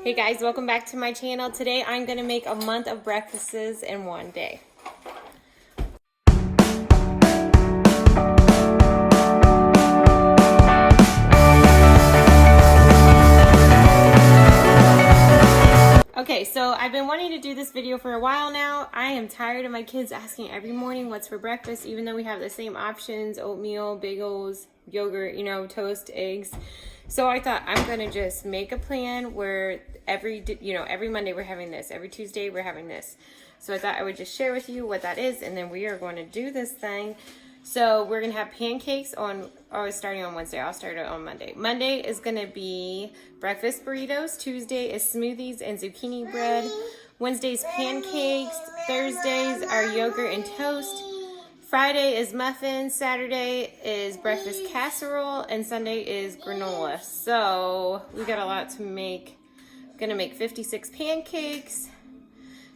Hey guys, welcome back to my channel. Today I'm going to make a month of breakfasts in one day. Okay, so I've been wanting to do this video for a while now. I am tired of my kids asking every morning what's for breakfast, even though we have the same options: oatmeal, bagels, yogurt, toast, eggs. So I thought I'm gonna just make a plan where every Monday we're having this, every Tuesday we're having this. So I thought I would just share with you what that is, and then we are going to do this thing. So we're gonna have pancakes starting on Wednesday. I'll start it on Monday. Monday is gonna be breakfast burritos. Tuesday is smoothies and zucchini bread. Wednesday's pancakes. Thursdays are yogurt and toast. Friday is muffins. Saturday is breakfast casserole, and Sunday is granola. So we got a lot to make. Gonna make 56 pancakes,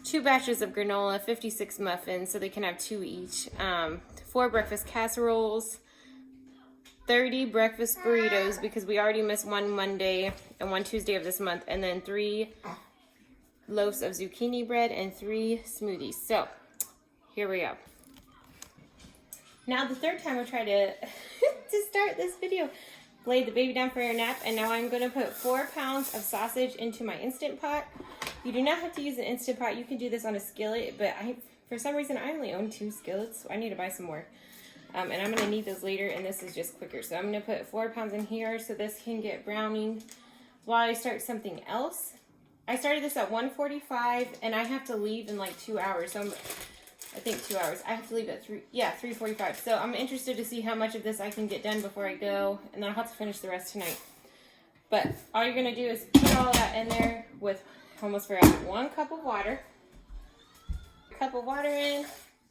2 batches of granola, 56 muffins, so they can have 2 each. 4 breakfast casseroles, 30 breakfast burritos, because we already missed 1 Monday and 1 Tuesday of this month, and then 3 loaves of zucchini bread and 3 smoothies. So here we go. Now the third time we try to start this video. Laid the baby down for a nap, and now I'm going to put 4 pounds of sausage into my Instant Pot. You do not have to use an Instant Pot. You can do this on a skillet, but for some reason I only own 2 skillets, so I need to buy some more. And I'm going to need those later, and this is just quicker. So I'm going to put 4 pounds in here so this can get browning while I start something else. I started this at 1:45, and I have to leave in like 2 hours. So I think 2 hours. I have to leave at 3:45. So I'm interested to see how much of this I can get done before I go, and then I'll have to finish the rest tonight. But all you're gonna do is put all that in there with, almost forgot, 1 cup of water. In,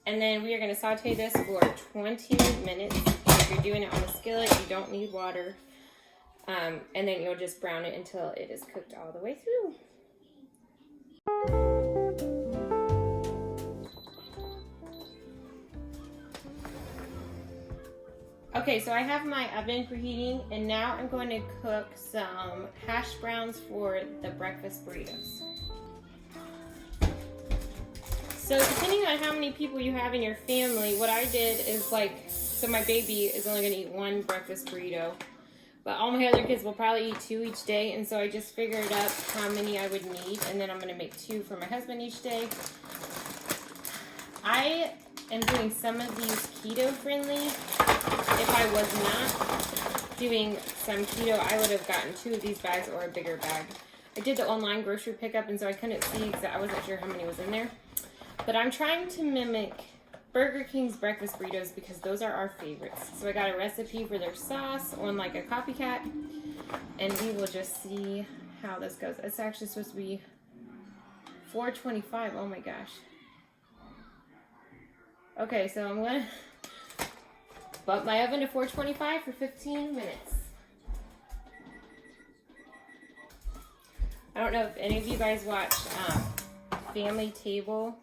and then we are gonna saute this for 20 minutes. If you're doing it on a skillet, you don't need water. And then you'll just brown it until it is cooked all the way through. Okay, so I have my oven preheating, and now I'm going to cook some hash browns for the breakfast burritos. So depending on how many people you have in your family, what I did is so my baby is only going to eat 1 breakfast burrito, but all my other kids will probably eat 2 each day, and so I just figured up how many I would need, and then I'm going to make 2 for my husband each day. I am doing some of these keto friendly. If I was not doing some keto, I would have gotten 2 of these bags or a bigger bag. I did the online grocery pickup, and so I couldn't see because I wasn't sure how many was in there. But I'm trying to mimic Burger King's breakfast burritos because those are our favorites. So I got a recipe for their sauce on like a copycat, and we will just see how this goes. It's actually supposed to be $4.25. Oh my gosh. Okay, so I'm going to bump my oven to 425 for 15 minutes. I don't know if any of you guys watch Family Table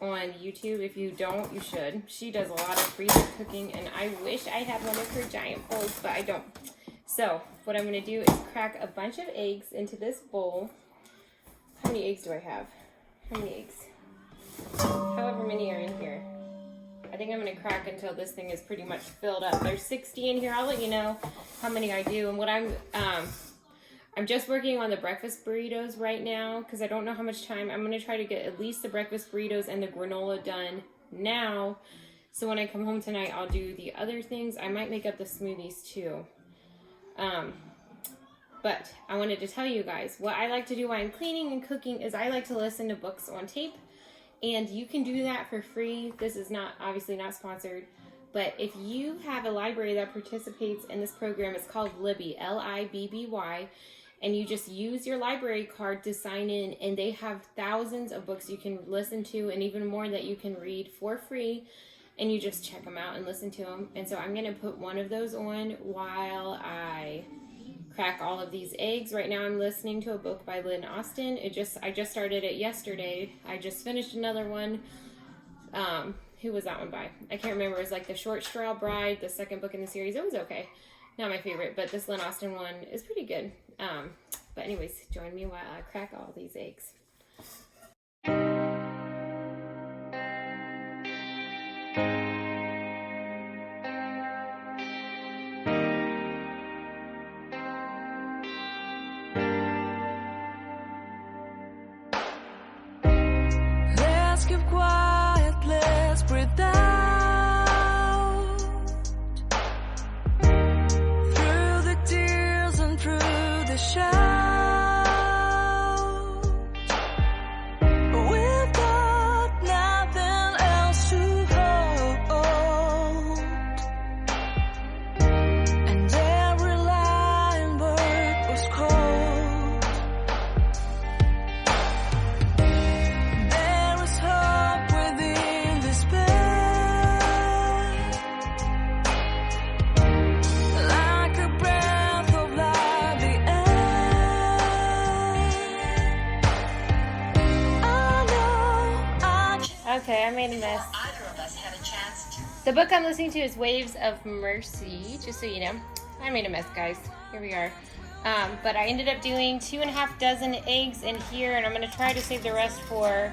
on YouTube. If you don't, you should. She does a lot of freezer cooking, and I wish I had one of her giant bowls, but I don't. So what I'm going to do is crack a bunch of eggs into this bowl. How many eggs do I have? How many eggs? However many are in here. I think I'm going to crack until this thing is pretty much filled up. There's 60 in here. I'll let you know how many I do. And what I'm just working on the breakfast burritos right now because I don't know how much time. I'm going to try to get at least the breakfast burritos and the granola done now. So when I come home tonight, I'll do the other things. I might make up the smoothies too. But I wanted to tell you guys, what I like to do while I'm cleaning and cooking is I like to listen to books on tape. And you can do that for free. This is obviously not sponsored. But if you have a library that participates in this program, it's called Libby, Libby. And you just use your library card to sign in. And they have thousands of books you can listen to and even more that you can read for free. And you just check them out and listen to them. And so I'm going to put one of those on while I crack all of these eggs. Right now I'm listening to a book by Lynn Austin. I just started it yesterday. I just finished another one. Who was that one by? I can't remember. It was like The Short Straw Bride, the 2nd book in the series. It was okay. Not my favorite, but this Lynn Austin one is pretty good. But anyways, join me while I crack all these eggs. Let's keep quiet, let's breathe out through the tears and through the shout. We've got nothing else to hold, and every lying word was cold. There is hope within despair, like a breath of lively air. I know Okay, I made a mess. Either of us had a chance to. The book I'm listening to is Waves of Mercy, just so you know. I made a mess, guys. Here we are. But I ended up doing 2.5 dozen eggs in here, and I'm going to try to save the rest for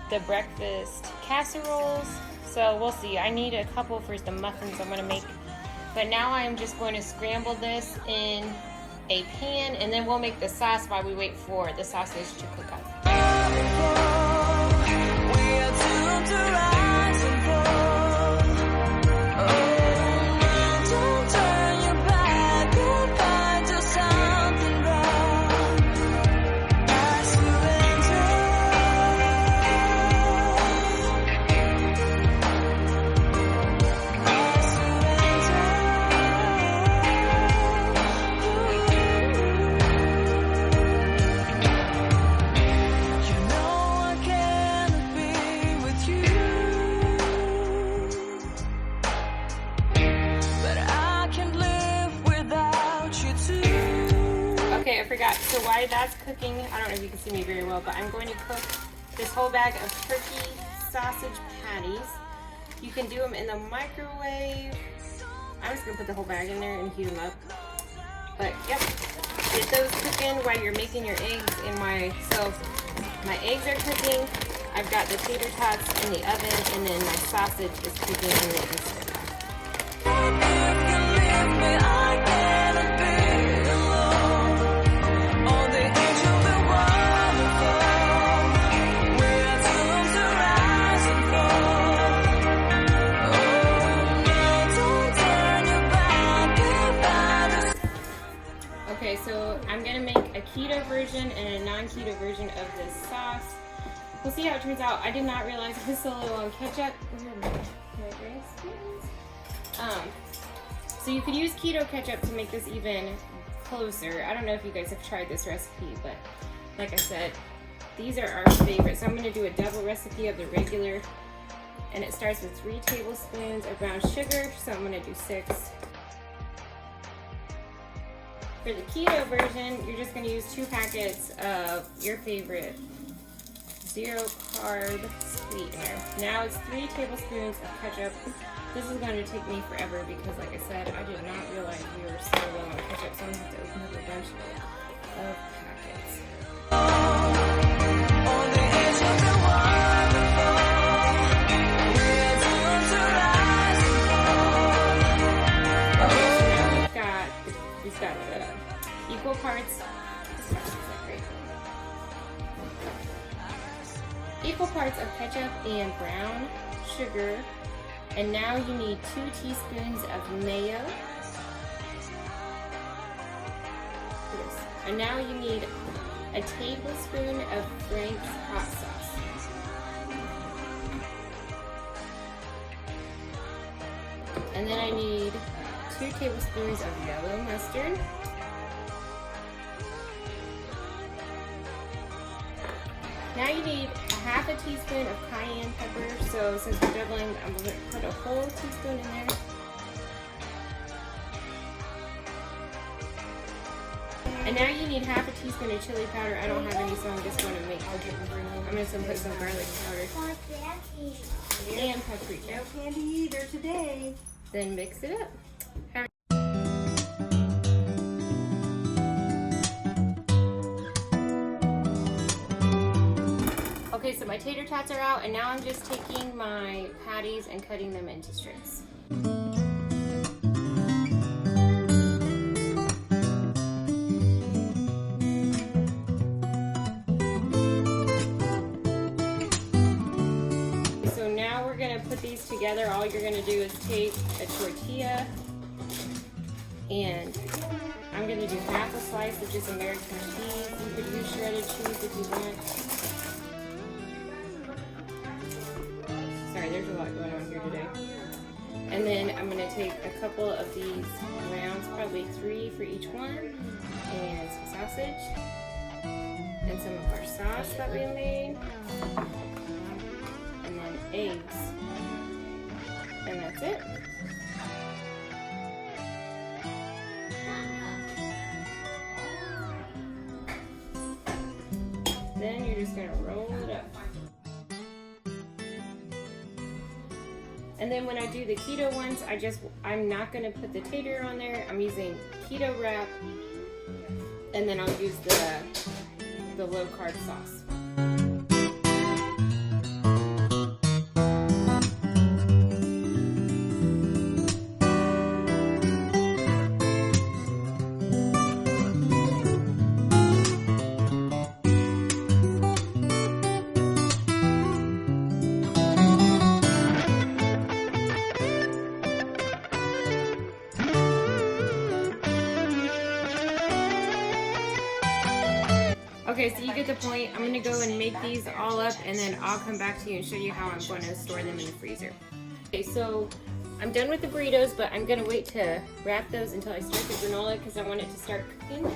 the breakfast casseroles. So we'll see. I need a couple for the muffins I'm going to make. But now I'm just going to scramble this in a pan, and then we'll make the sauce while we wait for the sausage to cook up. we are doomed to rise and fall. Oh, don't turn your back, you'll find yourself something wrong. I surrender. You know I cannot be with you, but I can't live without you too. Okay, I forgot. So while that's cooking, I don't know if you can see me very well, but I'm going to cook this whole bag of turkey sausage patties. You can do them in the microwave. I'm just gonna put the whole bag in there and heat them up. But yep, get those cooking while you're making your eggs in so my eggs are cooking. I've got the tater tots in the oven, and then my sausage is cooking in the Instant Pot. If you leave me, I cannot be alone. On the edge of the waterfall, we are doomed to rise and fall. Oh no, don't turn your back, you'll find us. Okay, so I'm gonna make a keto version and a non-keto version of this sauce. We'll see how it turns out. I did not realize I was so low on ketchup. Where are my gray spoons? So you could use keto ketchup to make this even closer. I don't know if you guys have tried this recipe, but like I said, these are our favorites. So I'm gonna do a double recipe of the regular, and it starts with 3 tablespoons of brown sugar, so I'm gonna do 6. For the keto version, you're just gonna use 2 packets of your favorite 0-carb sweetener. Now it's 3 tablespoons of ketchup. This is going to take me forever because, like I said, I did not realize we were so low on ketchup, so I'm going to have to open up a bunch of packets. On the edge of the waterfall, we're doomed to rise and fall. Okay, so now we've got equal parts. Equal parts of ketchup and brown sugar, and now you need 2 teaspoons of mayo. And now you need a tablespoon of Frank's hot sauce. And then I need 2 tablespoons of yellow mustard. Now you need a half a teaspoon of cayenne pepper. So since we're doubling, I'm going to put a whole teaspoon in there. And now you need half a teaspoon of chili powder. I don't have any, so I'm just going to make. I'm just going to put some garlic powder and paprika. No candy either today. Then mix it up. Okay, so my tater tots are out, and now I'm just taking my patties and cutting them into strips. So now we're gonna put these together. All you're gonna do is take a tortilla, and I'm gonna do half a slice of just American cheese. You could use shredded cheese if you want. Sorry, there's a lot going on here today. And then I'm gonna take a couple of these rounds, probably 3 for each one, and some sausage, and some of our sauce that we made, and then eggs, and that's it. Then you're just gonna roll it up. And then when I do the keto ones, I'm not gonna put the tater on there. I'm using keto wrap, and then I'll use the low carb sauce. Okay, so you get the point. I'm gonna go and make these all up, and then I'll come back to you and show you how I'm going to store them in the freezer. Okay, so I'm done with the burritos, but I'm gonna wait to wrap those until I start the granola because I want it to start cooking.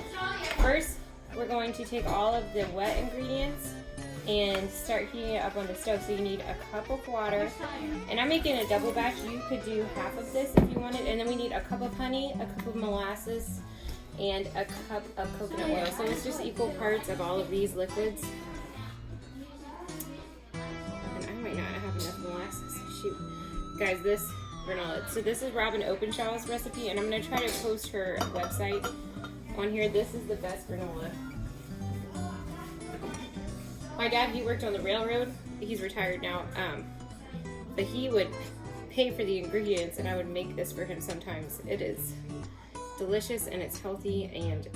First, we're going to take all of the wet ingredients and start heating it up on the stove. So you need a cup of water, and I'm making a double batch. You could do half of this if you wanted, and then we need a cup of honey, a cup of molasses, and a cup of coconut oil. So it's just equal parts of all of these liquids. And I might not have enough molasses. Shoot. Guys, this granola. So this is Robin Openshaw's recipe, and I'm going to try to post her website on here. This is the best granola. My dad, he worked on the railroad. He's retired now. But he would pay for the ingredients, and I would make this for him sometimes. It is delicious and it's healthy, and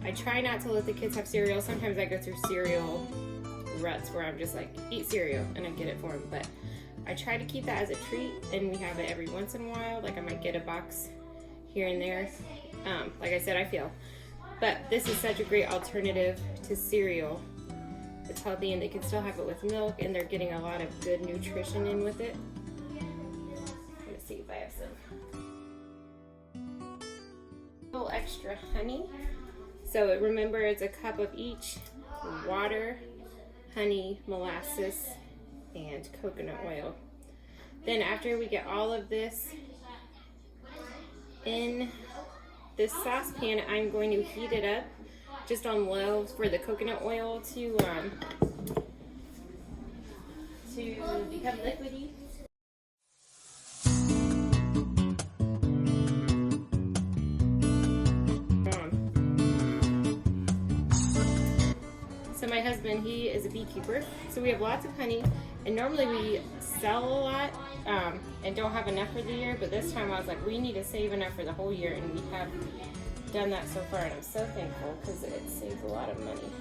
I try not to let the kids have cereal. Sometimes I go through cereal ruts where I'm just like, eat cereal, and I get it for them, but I try to keep that as a treat, and we have it every once in a while. Like I might get a box here and there. Like I said, I feel, but this is such a great alternative to cereal. It's healthy, and they can still have it with milk, and they're getting a lot of good nutrition in with it. Let's see if I have some extra honey. So remember, it's a cup of each: water, honey, molasses, and coconut oil. Then after we get all of this in this saucepan, I'm going to heat it up just on low for the coconut oil to become liquidy. So my husband, he is a beekeeper, so we have lots of honey, and normally we sell a lot and don't have enough for the year, but this time I was like, we need to save enough for the whole year, and we have done that so far, and I'm so thankful because it saves a lot of money.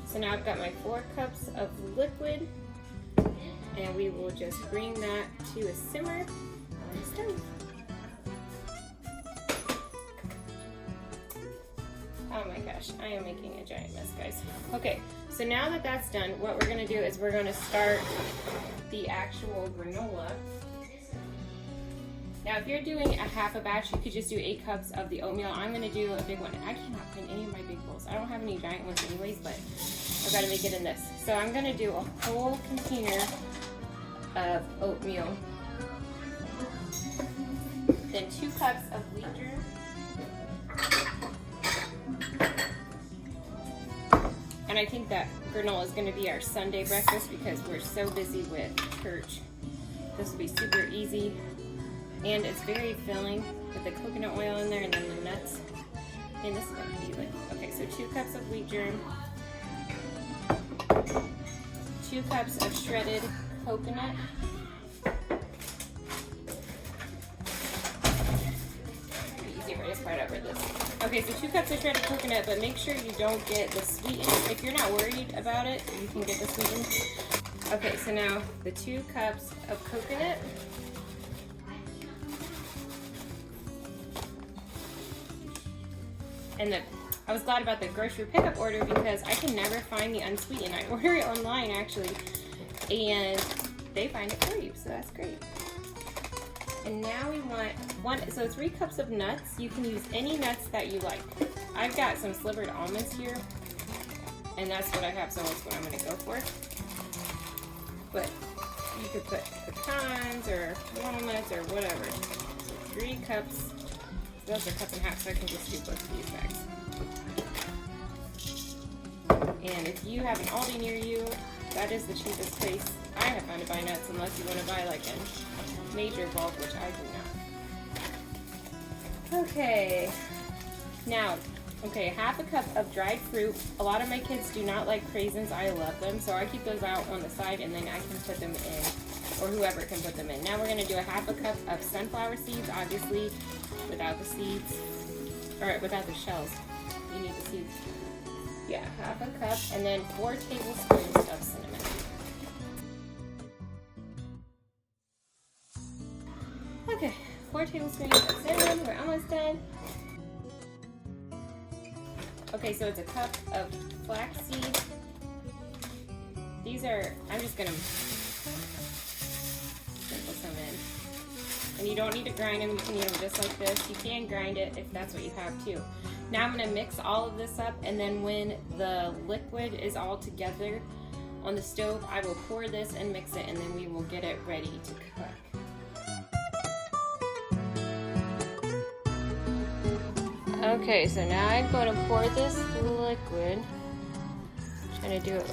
So now I've got my 4 cups of liquid, and we will just bring that to a simmer on the stove. Oh my gosh, I am making a giant mess, guys. Okay, so now that that's done, what we're gonna do is we're gonna start the actual granola. Now, if you're doing a half a batch, you could just do 8 cups of the oatmeal. I'm gonna do a big one. I cannot find any of my big bowls. I don't have any giant ones anyways, but I've gotta make it in this. So I'm gonna do a whole container of oatmeal. Then 2 cups of wheat germ. And I think that granola is going to be our Sunday breakfast because we're so busy with church. This will be super easy, and it's very filling with the coconut oil in there and then the nuts. And this is going to be like 2 cups of wheat germ, 2 cups of shredded coconut, easy if I just spread over this. Okay, so 2 cups of shredded coconut, but make sure you don't get the sweetened. If you're not worried about it, you can get the sweetened. Okay, so now the 2 cups of coconut. And I was glad about the grocery pickup order because I can never find the unsweetened. I order it online actually, and they find it for you, so that's great. And now we want 3 cups of nuts. You can use any nuts that you like. I've got some slivered almonds here, and that's what I have, so that's what I'm gonna go for. But you could put pecans or walnuts or whatever. So 3 cups. Those are cup and a half, so I can just do both of these bags. And if you have an Aldi near you, that is the cheapest place I have found to buy nuts, unless you want to buy like a major bulk, which I do not. Okay, now, half a cup of dried fruit. A lot of my kids do not like craisins. I love them, so I keep those out on the side, and then I can put them in, or whoever can put them in. Now we're going to do a half a cup of sunflower seeds, obviously without the seeds, or without the shells. You need the seeds. Yeah, half a cup, and then 4 tablespoons of cinnamon. Okay, 4 tablespoons of cinnamon. We're almost done. Okay, so it's a cup of flaxseed. These are, I'm just gonna sprinkle some in. And you don't need to grind them, you can eat them just like this. You can grind it if that's what you have too. Now I'm gonna mix all of this up, and then when the liquid is all together on the stove, I will pour this and mix it, and then we will get it ready to cook. Okay, so now I'm going to pour this liquid. I'm trying to do it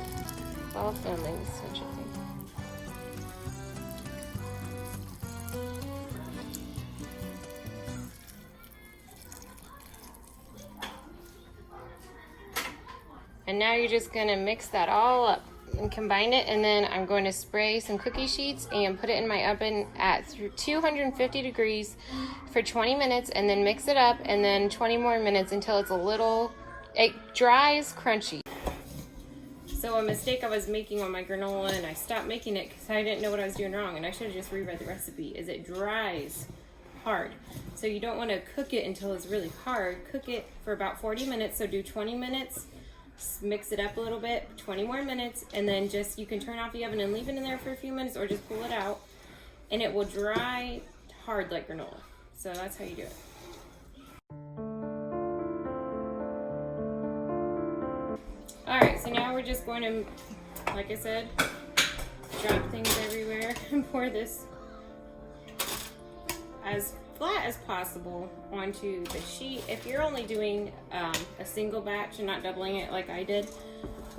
while filming, such a thing. And now you're just gonna mix that all up and combine it, and then I'm going to spray some cookie sheets and put it in my oven at 250 degrees for 20 minutes, and then mix it up, and then 20 more minutes until it dries crunchy. So a mistake I was making on my granola, and I stopped making it because I didn't know what I was doing wrong, and I should have just reread the recipe, is it dries hard. So you don't want to cook it until it's really hard. Cook it for about 40 minutes, so do 20 minutes. Mix it up a little bit, 20 more minutes, and then you can turn off the oven and leave it in there for a few minutes, or just pull it out, and it will dry hard like granola. So that's how you do it. Alright, so now we're just going to, like I said, drop things everywhere and pour this as flat as possible onto the sheet. If you're only doing a single batch and not doubling it like I did,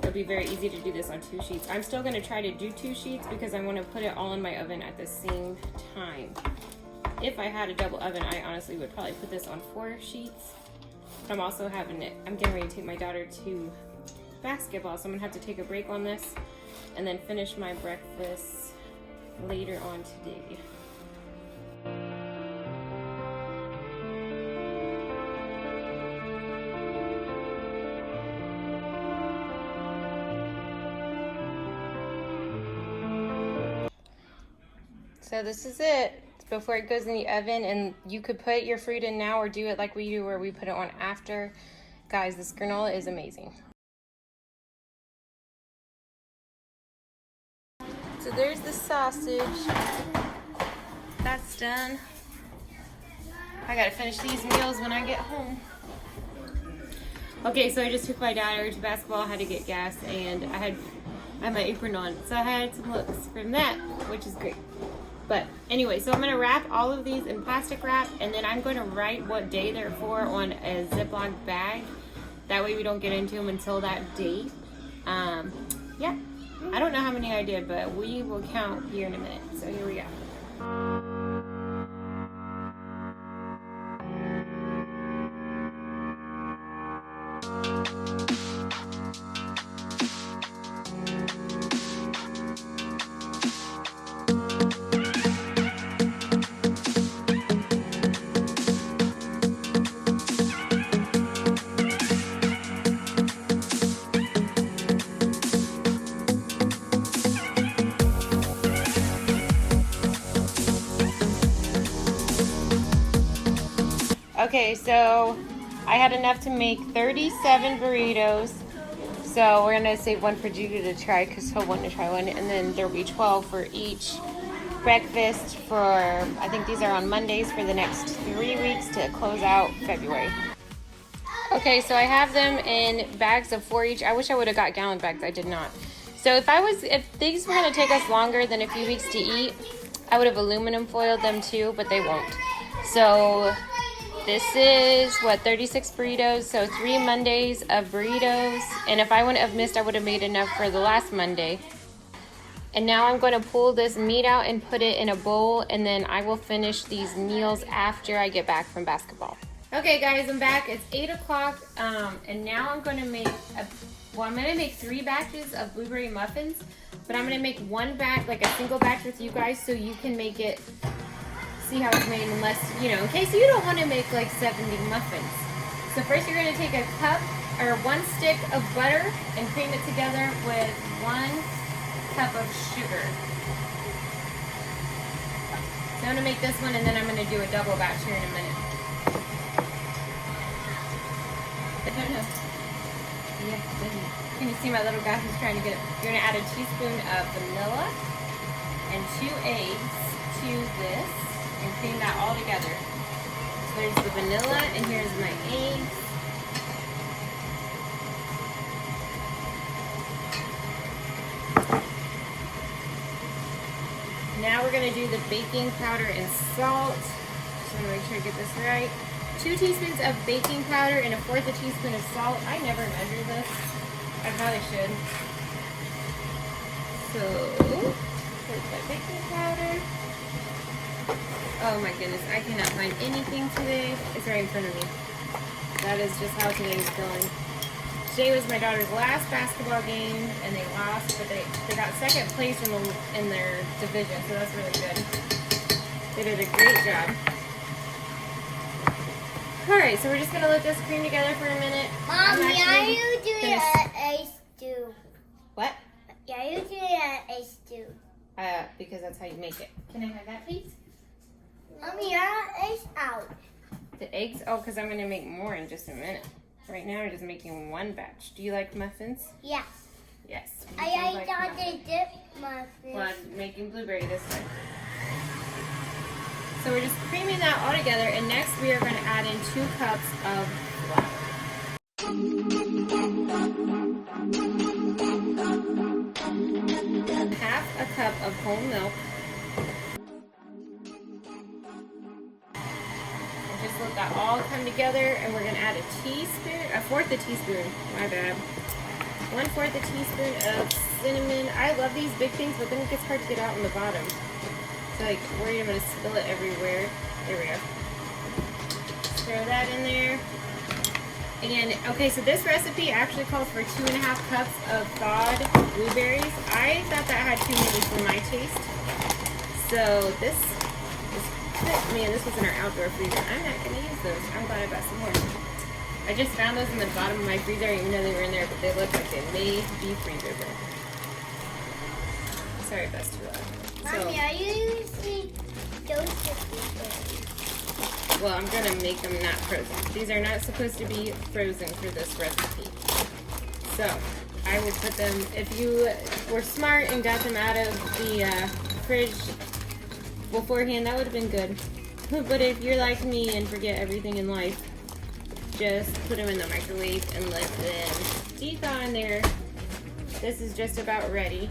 it'll be very easy to do this on 2 sheets. I'm still going to try to do 2 sheets because I want to put it all in my oven at the same time. If I had a double oven, I honestly would probably put this on 4 sheets. But I'm also I'm getting ready to take my daughter to basketball, so I'm gonna have to take a break on this and then finish my breakfast later on today. So this is it before it goes in the oven, and you could put your fruit in now or do it like we do where we put it on after. Guys, this granola is amazing. So there's the sausage. That's done. I gotta finish these meals when I get home. Okay, so I just took my daughter to basketball, had to get gas, and I had my apron on. So I had some looks from that, which is great. But anyway, so I'm gonna wrap all of these in plastic wrap, and then I'm gonna write what day they're for on a Ziploc bag. That way we don't get into them until that date. Yeah, I don't know how many I did, but we will count here in a minute. So here we go. Okay, so I had enough to make 37 burritos. So we're gonna save one for Judy to try because he'll want to try one, and then there'll be 12 for each breakfast for, I think these are on Mondays for the next 3 weeks to close out February. Okay, so I have them in bags of 4 each. I wish I would have got gallon bags, I did not. So if these were gonna take us longer than a few weeks to eat, I would have aluminum foiled them too, but they won't. So this is, 36 burritos, so 3 Mondays of burritos. And if I wouldn't have missed, I would have made enough for the last Monday. And now I'm going to pull this meat out and put it in a bowl, and then I will finish these meals after I get back from basketball. Okay guys, I'm back. It's 8 o'clock, and now I'm going to make, I'm going to make 3 batches of blueberry muffins, but I'm going to make one batch, like a single batch with you guys, so you can make it, see how it's made, unless, in case you don't want to make like 70 muffins. So first you're going to take a cup, or 1 stick of butter, and cream it together with 1 cup of sugar. So I'm going to make this one, and then I'm going to do a double batch here in a minute. Yeah, can you see my little guy who's trying to get it? You're going to add a teaspoon of vanilla and 2 eggs to this and cream that all together. So there's the vanilla, and here's my eggs. Now we're going to do the baking powder and salt. Just want to make sure I get this right. 2 teaspoons of baking powder and 1/4 teaspoon of salt. I never measure this. I probably should. So, here's my baking powder. Oh my goodness, I cannot find anything today. It's right in front of me. That is just how today is going. Today was my daughter's last basketball game, and they lost, but they got 2nd place in their division, so that's really good. They did a great job. Alright, so we're just going to let this cream together for a minute. Mommy, are you doing a stew? What? Yeah, you doing a stew? Because that's how you make it. Can I have that, please? Mommy, your eggs out. The eggs? Oh, because I'm going to make more in just a minute. Right now, I'm just making 1 batch. Do you like muffins? Yes. Yes. I thought they dip muffins. Well, I'm making blueberry this time. So we're just creaming that all together, and next we are going to add in 2 cups of flour. Half a cup of whole milk. And just let that all come together, and we're going to add a 1/4 teaspoon, my bad. 1/4 teaspoon of cinnamon. I love these big things, but then it gets hard to get out on the bottom. Like worried I'm going to spill it everywhere. There we go. Throw that in there. And okay, so this recipe actually calls for 2.5 cups of thawed blueberries. I thought that had too many for my taste. So this is, man, this was in our outdoor freezer. I'm not going to use those. I'm glad I got some more. I just found those in the bottom of my freezer. I didn't even know they were in there, but they look like they may be freezer burnt. Sorry if that's too loud. Mommy, are you using those blueberries? Well, I'm going to make them not frozen. These are not supposed to be frozen for this recipe. So, I will put them, if you were smart and got them out of the fridge beforehand, that would have been good. But if you're like me and forget everything in life, just put them in the microwave and let them de-thaw in there. This is just about ready.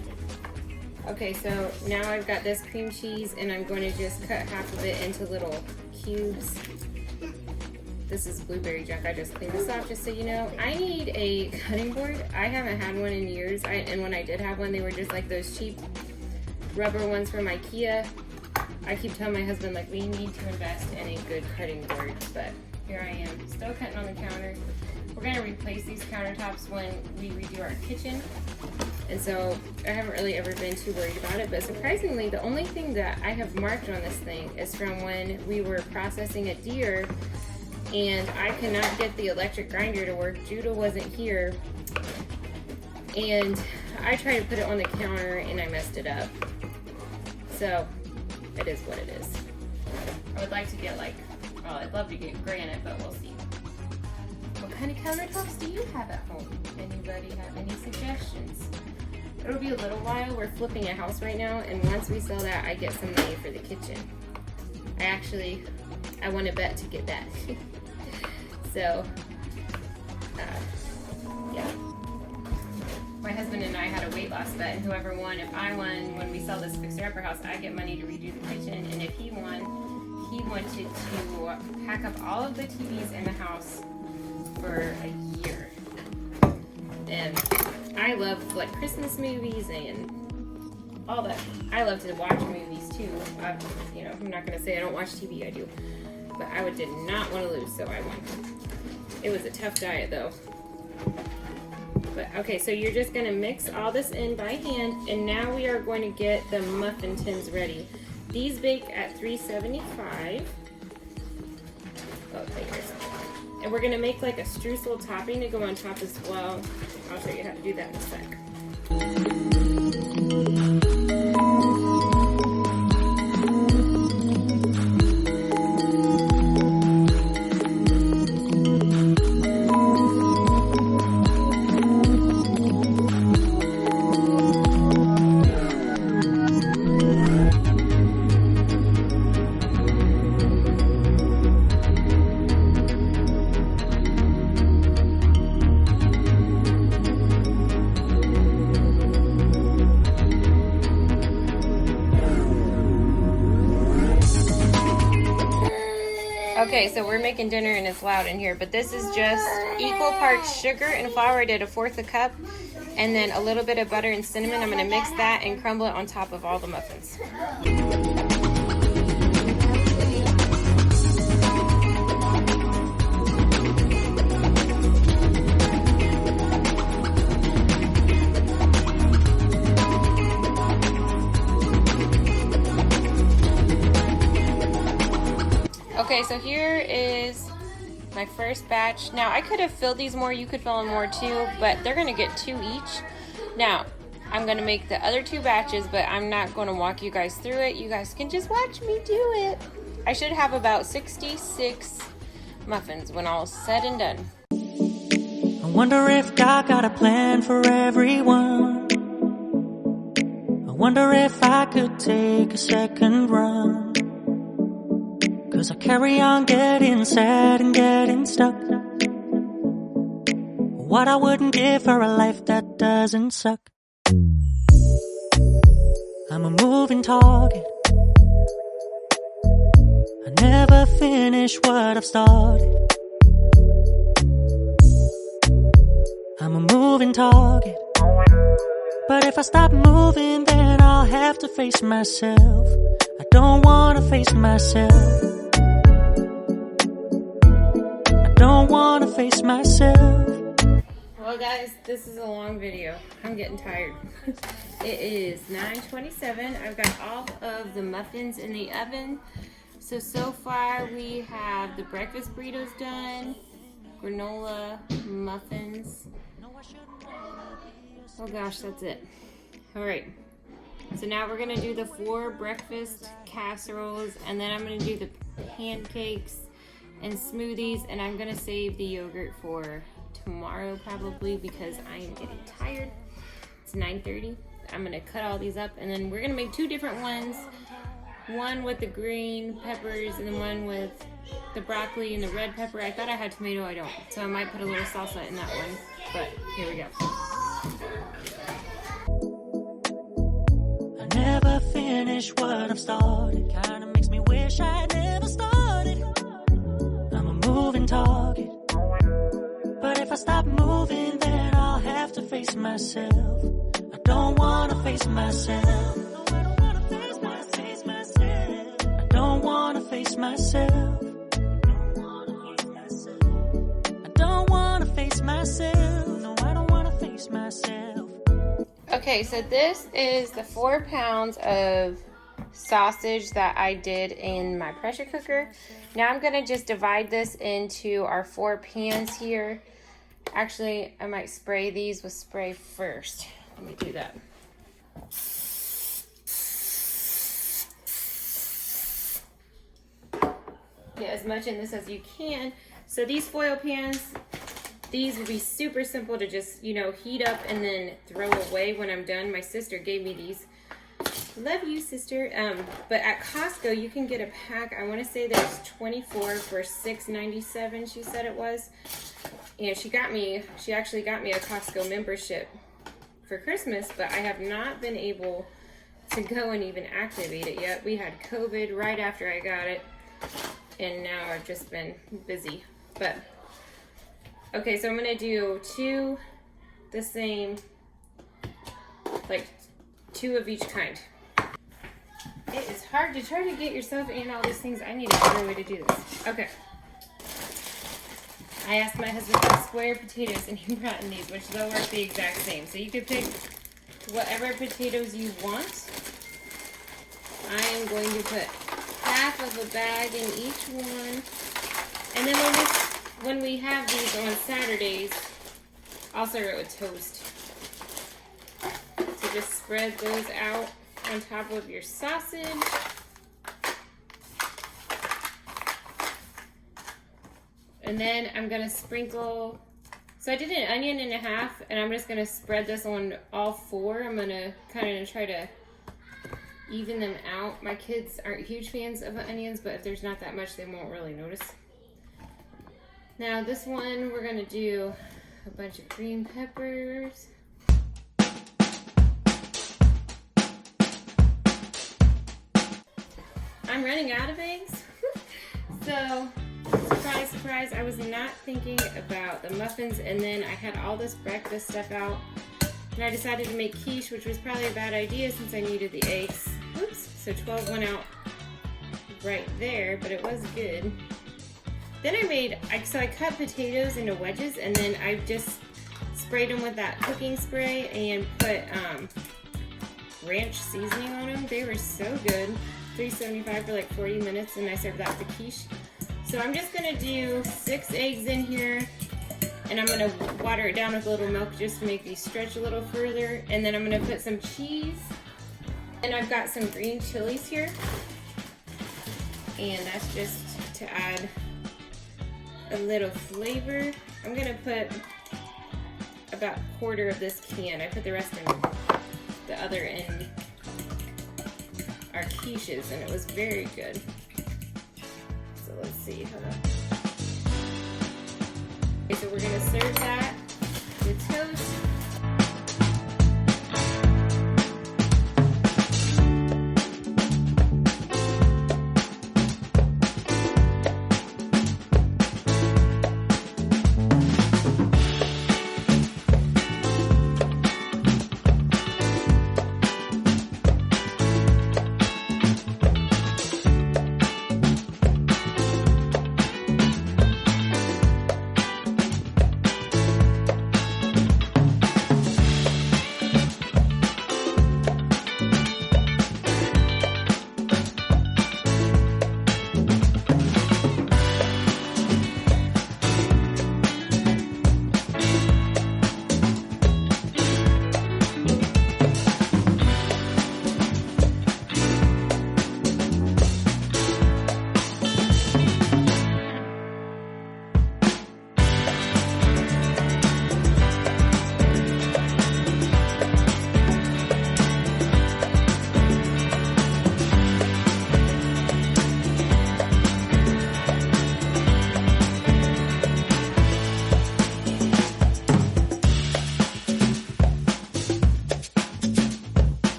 Okay, so now I've got this cream cheese, and I'm going to just cut half of it into little cubes. This is blueberry junk. I just cleaned this off just so you know. I need a cutting board. I haven't had one in years, and when I did have one, they were just like those cheap rubber ones from IKEA. I keep telling my husband, like, we need to invest in a good cutting board, but here I am, still cutting on the counter. We're going to replace these countertops when we redo our kitchen. And so I haven't really ever been too worried about it, but surprisingly, the only thing that I have marked on this thing is from when we were processing a deer, and I could not get the electric grinder to work. Judah wasn't here, and I tried to put it on the counter and I messed it up. So it is what it is. I would like to get like Well, I'd love to get granite, but we'll see. What kind of countertops do you have at home? Anybody have any suggestions? It'll be a little while. We're flipping a house right now, and once we sell that, I get some money for the kitchen. I won a bet to get that. So, yeah. My husband and I had a weight loss bet, and whoever won, if I won, when we sell this fixer-upper house, I get money to redo the kitchen, and if he won, he wanted to pack up all of the TVs in the house for a year. And I love like Christmas movies and all that. I love to watch movies too. I'm not gonna say I don't watch TV, I do. But I did not want to lose, so I won. It was a tough diet though. But okay, so you're just gonna mix all this in by hand, and now we are going to get the muffin tins ready. These bake at 375. Oh, here's and we're gonna make like a streusel topping to go on top as well. I'll show you how to do that in a sec. Okay, so we're making dinner and it's loud in here, but this is just equal parts sugar and flour. I did 1/4 cup, and then a little bit of butter and cinnamon. I'm gonna mix that and crumble it on top of all the muffins. Okay, so here is my first batch. Now, I could have filled these more. You could fill them more too, but they're going to get 2 each. Now, I'm going to make the other 2 batches, but I'm not going to walk you guys through it. You guys can just watch me do it. I should have about 66 muffins when all is said and done. I wonder if God got a plan for everyone. I wonder if I could take a second run. 'Cause I carry on getting sad and getting stuck. What I wouldn't give for a life that doesn't suck. I'm a moving target. I never finish what I've started. I'm a moving target. But if I stop moving, then I'll have to face myself. I don't wanna face myself. Don't want to face myself. Well guys, this is a long video. I'm getting tired. It is 9:27. I've got all of the muffins in the oven. So far we have the breakfast burritos done, granola, muffins. Oh gosh, that's it. Alright, so now we're going to do the 4 breakfast casseroles, and then I'm going to do the pancakes and smoothies, and I'm gonna save the yogurt for tomorrow probably because I am getting tired. It's 9:30. I'm gonna cut all these up, and then we're gonna make 2 different ones. One with the green peppers and then one with the broccoli and the red pepper. I thought I had tomato, I don't. So I might put a little salsa in that one, but here we go. I never finish what I've started. Kinda makes me wish I never started. Moving target. But if I stop moving, then I'll have to face myself. I don't wanna face myself. I don't wanna face myself. I don't wanna face myself. I don't wanna face myself. No, I don't wanna face myself. Okay, so this is the 4 pounds of sausage that I did in my pressure cooker. Now I'm gonna just divide this into our 4 pans here. Actually, I might spray these with spray first. Let me do that. get as much in this as you can. So these foil pans, these will be super simple to just, you know, heat up and then throw away when I'm done. My sister gave me these. Love you, sister. But at Costco, you can get a pack. I want to say there's 24 for $6.97, she said it was. And she actually got me a Costco membership for Christmas, but I have not been able to go and even activate it yet. We had COVID right after I got it, and now I've just been busy. But okay, so I'm gonna do two the same, like 2 of each kind. It is hard to try to get yourself in all these things. I need a better way to do this. Okay. I asked my husband for square potatoes and he brought in these, which they'll work the exact same. So you could pick whatever potatoes you want. I am going to put half of a bag in each one. And then when we have these on Saturdays, I'll serve it with toast. So just spread those out on top of your sausage. And then I'm gonna sprinkle, so I did an onion and a half, and I'm just gonna spread this on all 4. I'm gonna kind of try to even them out. My kids aren't huge fans of onions, but if there's not that much, they won't really notice. Now this one, we're gonna do a bunch of green peppers. I'm running out of eggs. So, surprise, surprise, I was not thinking about the muffins, and then I had all this breakfast stuff out, and I decided to make quiche, which was probably a bad idea since I needed the eggs. Oops, so 12 went out right there, but it was good. Then I cut potatoes into wedges, and then I just sprayed them with that cooking spray and put ranch seasoning on them. They were so good. $3.75 for like 40 minutes, and I served that with the quiche. So I'm just gonna do 6 eggs in here, and I'm gonna water it down with a little milk just to make these stretch a little further. And then I'm gonna put some cheese, and I've got some green chilies here, and that's just to add a little flavor. I'm gonna put about a quarter of this can. I put the rest in the other end. Our quiches, and it was very good. So let's see. Hold on. Okay, so we're gonna serve that with toast.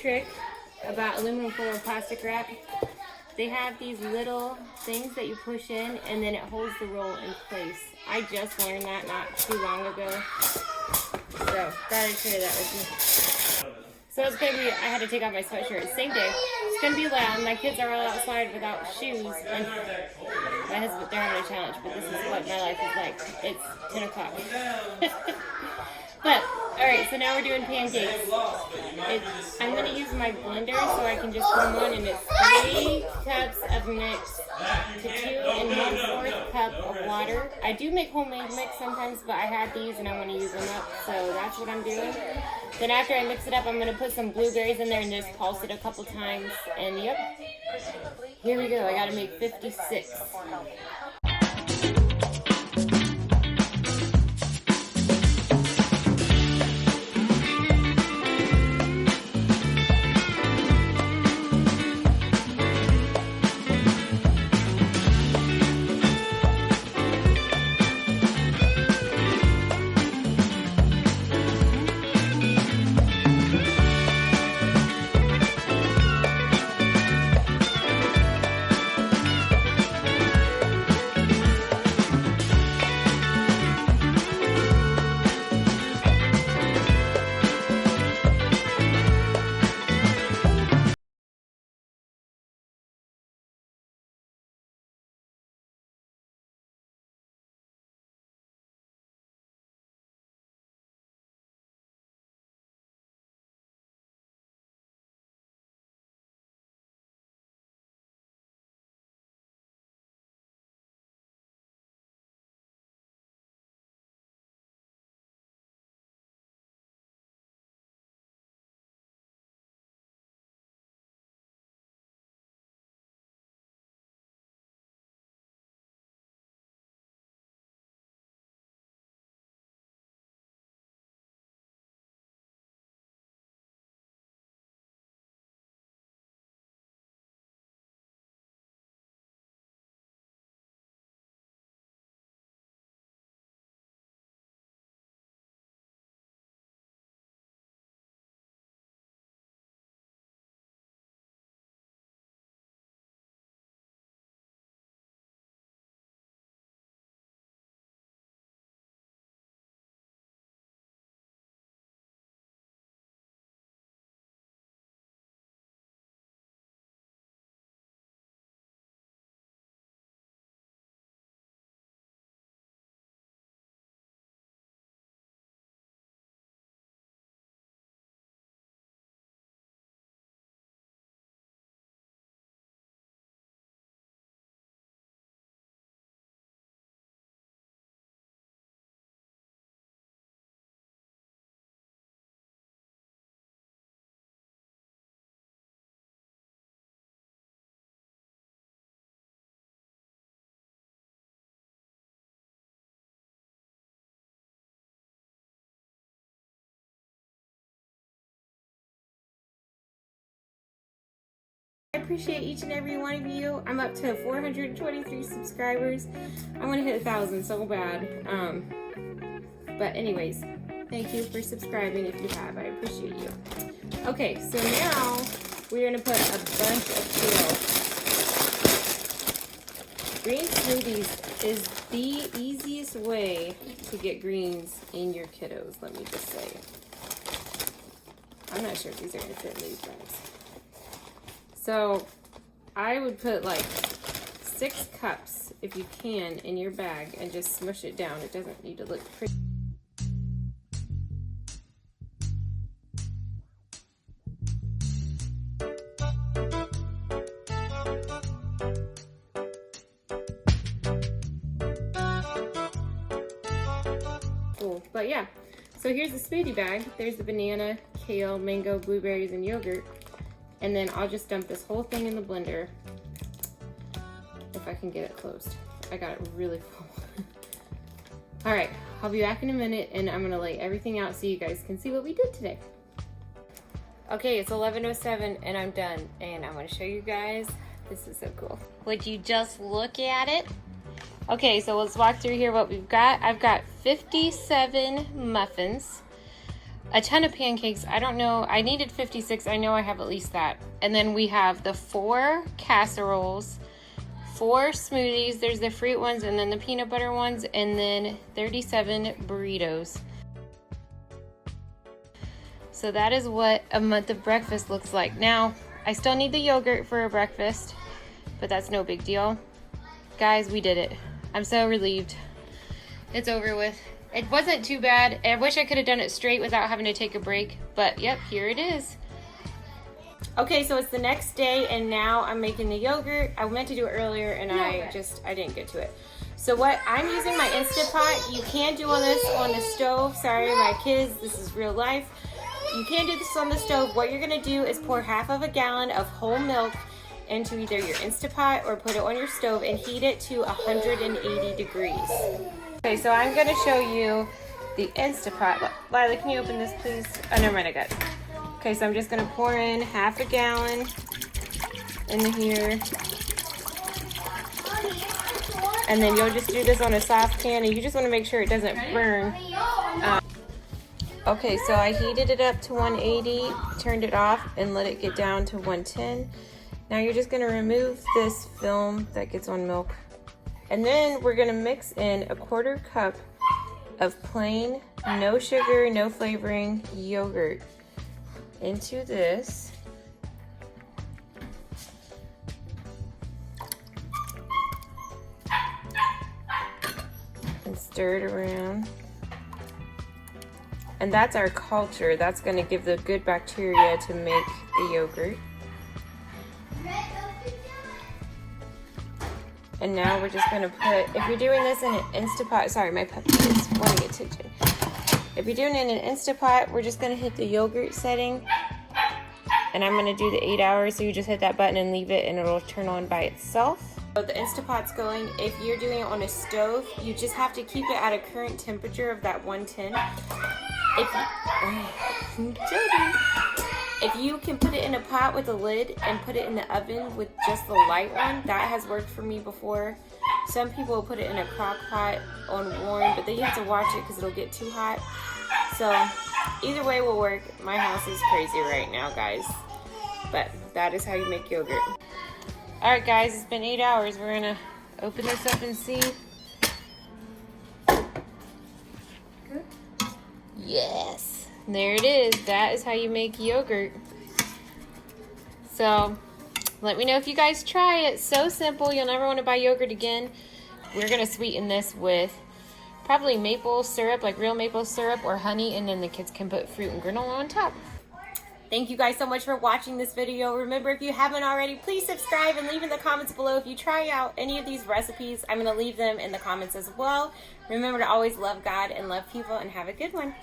Trick about aluminum foil plastic wrap. They have these little things that you push in, and then it holds the roll in place. I just learned that not too long ago, so thought I'd share that with you. So it's gonna be, I had to take off my sweatshirt. Same day. It's gonna be loud. My kids are all outside without shoes, and my husband, they're having a challenge, but this is what my life is like. It's 10 o'clock. But, alright, so now we're doing pancakes. I'm going to use my blender so I can just put them on, and it's 3 cups of mix to 2 1/4 cup of water. I do make homemade mix sometimes, but I had these and I want to use them up, so that's what I'm doing. Then after I mix it up, I'm going to put some blueberries in there and just pulse it a couple times, and yep, here we go. I got to make 56. I appreciate each and every one of you. I'm up to 423 subscribers. I want to hit 1,000 so bad. But anyways, thank you for subscribing if you have. I appreciate you. Okay, so now we're going to put a bunch of kale. Green smoothies is the easiest way to get greens in your kiddos, let me just say. I'm not sure if these are going to fit in these bags. So I would put like 6 cups, if you can, in your bag and just smush it down. It doesn't need to look pretty. Cool, but yeah. So here's the smoothie bag. There's the banana, kale, mango, blueberries, and yogurt. And then I'll just dump this whole thing in the blender if I can get it closed. I got it really full. All right, I'll be back in a minute and I'm gonna lay everything out so you guys can see what we did today. Okay, it's 11:07 and I'm done. And I'm gonna show you guys. This is so cool. Would you just look at it? Okay, so let's walk through here what we've got. I've got 57 muffins. A ton of pancakes. I don't know. I needed 56. I know I have at least that. And then we have the 4 casseroles, 4 smoothies. There's the fruit ones and then the peanut butter ones, and then 37 burritos. So that is what a month of breakfast looks like. Now, I still need the yogurt for a breakfast, but that's no big deal. Guys, we did it. I'm so relieved. It's over with. It wasn't too bad. I wish I could have done it straight without having to take a break, but yep, here it is. Okay, so it's the next day and now I'm making the yogurt. I meant to do it earlier and I didn't get to it. So what I'm using my Instant Pot. You can do all this on the stove. Sorry, my kids, this is real life. You can do this on the stove. What you're gonna do is pour half of a gallon of whole milk into either your Instant Pot or put it on your stove and heat it to 180 degrees. Okay, so I'm gonna show you the Instant Pot. Lila, can you open this please? Oh, never mind, I got it. Okay, so I'm just gonna pour in half a gallon in here. And then you'll just do this on a soft pan and you just wanna make sure it doesn't burn. Okay, so I heated it up to 180, turned it off and let it get down to 110. Now you're just gonna remove this film that gets on milk. And then we're gonna mix in a 1/4 cup of plain, no sugar, no flavoring yogurt into this. And stir it around. And that's our culture. That's gonna give the good bacteria to make the yogurt. And now we're just gonna put, if you're doing this in an Instant Pot, sorry, my puppy is wanting attention. If you're doing it in an Instant Pot, we're just gonna hit the yogurt setting. And I'm gonna do the 8 hours, so you just hit that button and leave it and it'll turn on by itself. So the Instant Pot's going, if you're doing it on a stove, you just have to keep it at a current temperature of that 110. If you can put it in a pot with a lid and put it in the oven with just the light one, that has worked for me before. Some people will put it in a crock pot on warm, but then you have to watch it because it'll get too hot. So either way will work. My house is crazy right now, guys. But that is how you make yogurt. Alright guys, it's been 8 hours. We're gonna open this up and see. Yes, there it is. That is how you make yogurt. So let me know if you guys try it. So simple, you'll never want to buy yogurt again. We're gonna sweeten this with probably maple syrup, like real maple syrup or honey, and then the kids can put fruit and granola on top. Thank you guys so much for watching this video. Remember, if you haven't already, please subscribe and leave in the comments below if you try out any of these recipes. I'm gonna leave them in the comments as well. Remember to always love God and love people, and have a good one.